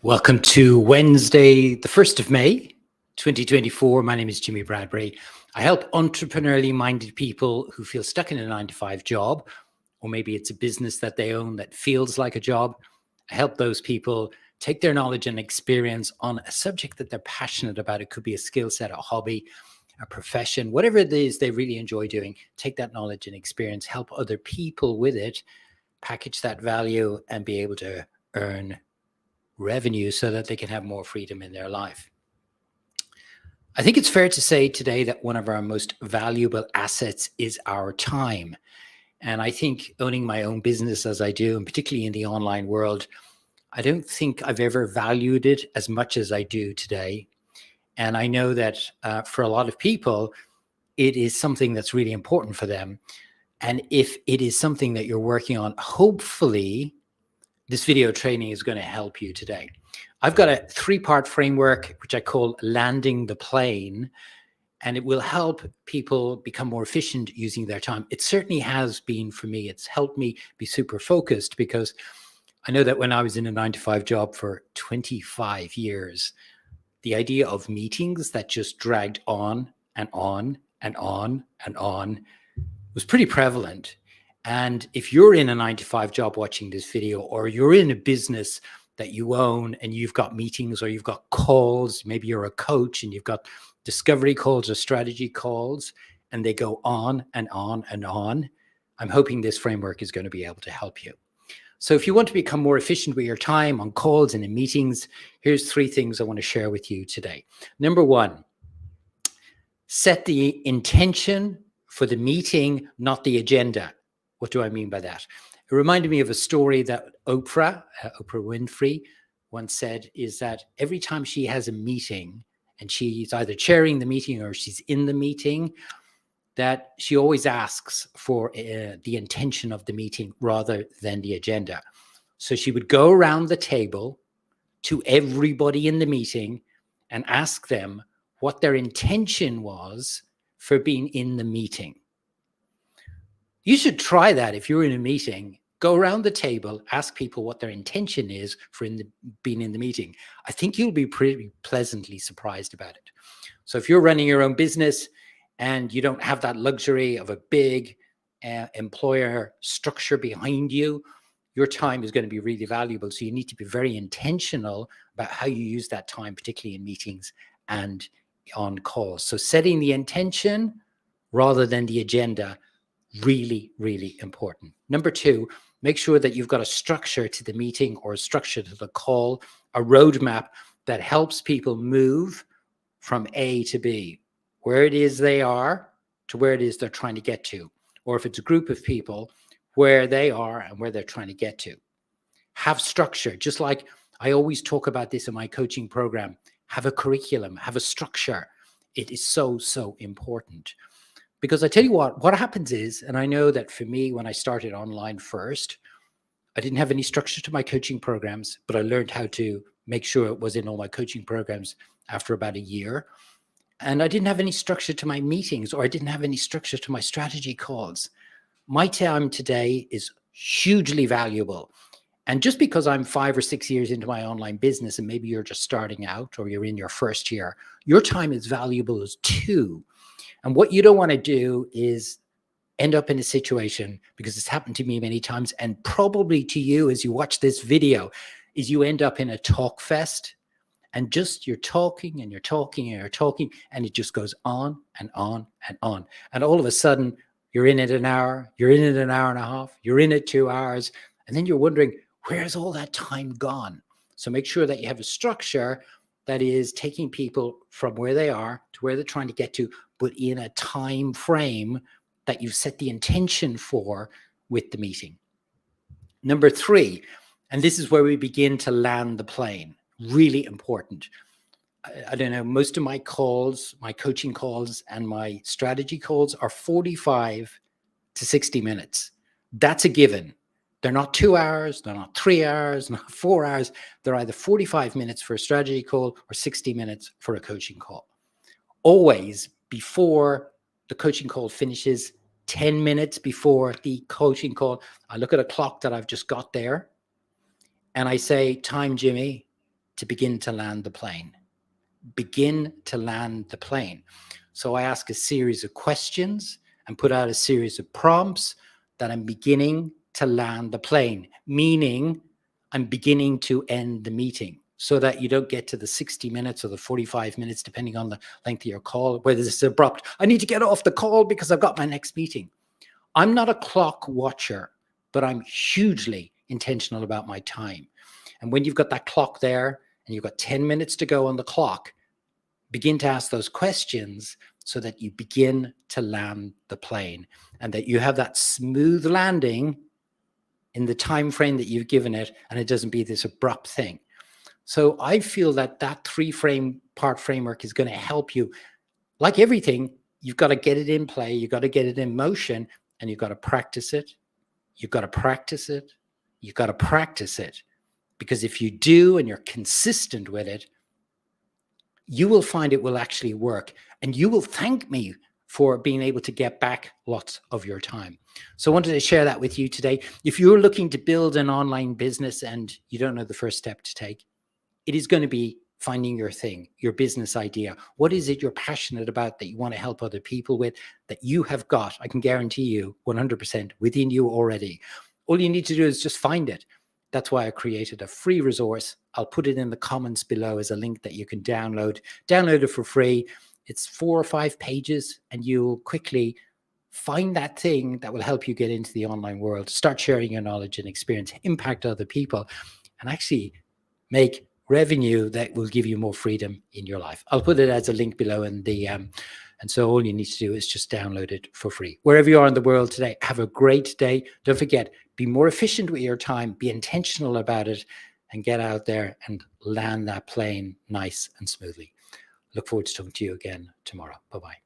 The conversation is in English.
Welcome to Wednesday, the 1st of May, 2024. My name is Jimmy Bradbury. I help entrepreneurially minded people who feel stuck in a 9-to-5 job, or maybe it's a business that they own that feels like a job. I help those people take their knowledge and experience on a subject that they're passionate about. It could be a skill set, a hobby, a profession, whatever it is they really enjoy doing. Take that knowledge and experience, help other people with it, package that value, and be able to earn revenue so that they can have more freedom in their life. I think it's fair to say today that one of our most valuable assets is our time. And I think owning my own business as I do, and particularly in the online world, I don't think I've ever valued it as much as I do today. And I know that for a lot of people, it is something that's really important for them. And if it is something that you're working on, hopefully this video training is going to help you today. I've got a 3-part framework, which I call landing the plane, and it will help people become more efficient using their time. It certainly has been for me. It's helped me be super focused, because I know that when I was in a 9-to-5 job for 25 years, the idea of meetings that just dragged on and on and on and on was pretty prevalent. And if you're in a 9-to-5 job watching this video, or you're in a business that you own and you've got meetings or you've got calls, maybe you're a coach and you've got discovery calls or strategy calls, and they go on and on and on, I'm hoping this framework is going to be able to help you. So if you want to become more efficient with your time on calls and in meetings, here's 3 things I want to share with you today. Number 1, set the intention for the meeting, not the agenda. What do I mean by that? It reminded me of a story that Oprah Winfrey once said, is that every time she has a meeting and she's either chairing the meeting or she's in the meeting, that she always asks for the intention of the meeting rather than the agenda. So she would go around the table to everybody in the meeting and ask them what their intention was for being in the meeting. You should try that if you're in a meeting. Go around the table, ask people what their intention is for being in the meeting. I think you'll be pretty pleasantly surprised about it. So if you're running your own business and you don't have that luxury of a big employer structure behind you, your time is going to be really valuable. So you need to be very intentional about how you use that time, particularly in meetings and on calls. So setting the intention rather than the agenda, really, really important. Number 2, make sure that you've got a structure to the meeting or a structure to the call, a roadmap that helps people move from A to B, where it is they are to where it is they're trying to get to. Or if it's a group of people, where they are and where they're trying to get to. Have structure, just like I always talk about this in my coaching program. Have a curriculum, have a structure. It is so, so important. Because I tell you what happens is, and I know that for me, when I started online first, I didn't have any structure to my coaching programs, but I learned how to make sure it was in all my coaching programs after about a year. And I didn't have any structure to my meetings, or I didn't have any structure to my strategy calls. My time today is hugely valuable. And just because I'm 5 or 6 years into my online business, and maybe you're just starting out or you're in your first year, your time is valuable as too. And what you don't want to do is end up in a situation, because it's happened to me many times, and probably to you as you watch this video, is you end up in a Talkfest, and just you're talking and you're talking and you're talking, and it just goes on and on and on. And all of a sudden, you're in it an hour, you're in it an hour and a half, you're in it 2 hours, and then you're wondering, where's all that time gone? So make sure that you have a structure that is taking people from where they are to where they're trying to get to, but in a time frame that you've set the intention for with the meeting. Number 3, and this is where we begin to land the plane, really important. I don't know, most of my calls, my coaching calls and my strategy calls are 45 to 60 minutes. That's a given. They're not 2 hours, they're not 3 hours, not 4 hours. They're either 45 minutes for a strategy call or 60 minutes for a coaching call. Always before the coaching call finishes, 10 minutes before the coaching call, I look at a clock that I've just got there and I say, time, Jimmy, to begin to land the plane. Begin to land the plane. So I ask a series of questions and put out a series of prompts that I'm beginning to land the plane, meaning I'm beginning to end the meeting, so that you don't get to the 60 minutes or the 45 minutes, depending on the length of your call, where this is abrupt. I need to get off the call because I've got my next meeting. I'm not a clock watcher, but I'm hugely intentional about my time. And when you've got that clock there and you've got 10 minutes to go on the clock, begin to ask those questions so that you begin to land the plane and that you have that smooth landing in the time frame that you've given it, and it doesn't be this abrupt thing. So I feel that that part framework is going to help you. Like everything, you've got to get it in play, you've got to get it in motion, and you've got to practice it. You've got to practice it. You've got to practice it. Because if you do and you're consistent with it, you will find it will actually work. And you will thank me for being able to get back lots of your time. So I wanted to share that with you today. If you're looking to build an online business and you don't know the first step to take, it is going to be finding your thing, your business idea. What is it you're passionate about that you want to help other people with, that you have got, I can guarantee you 100% within you already. All you need to do is just find it. That's why I created a free resource. I'll put it in the comments below as a link that you can download. Download it for free. It's 4 or 5 pages, and you'll quickly find that thing that will help you get into the online world, start sharing your knowledge and experience, impact other people, and actually make revenue that will give you more freedom in your life. I'll put it as a link below in the and so all you need to do is just download it for free. Wherever you are in the world today, have a great day. Don't forget, be more efficient with your time, be intentional about it, and get out there and land that plane nice and smoothly. Look forward to talking to you again tomorrow. Bye-bye.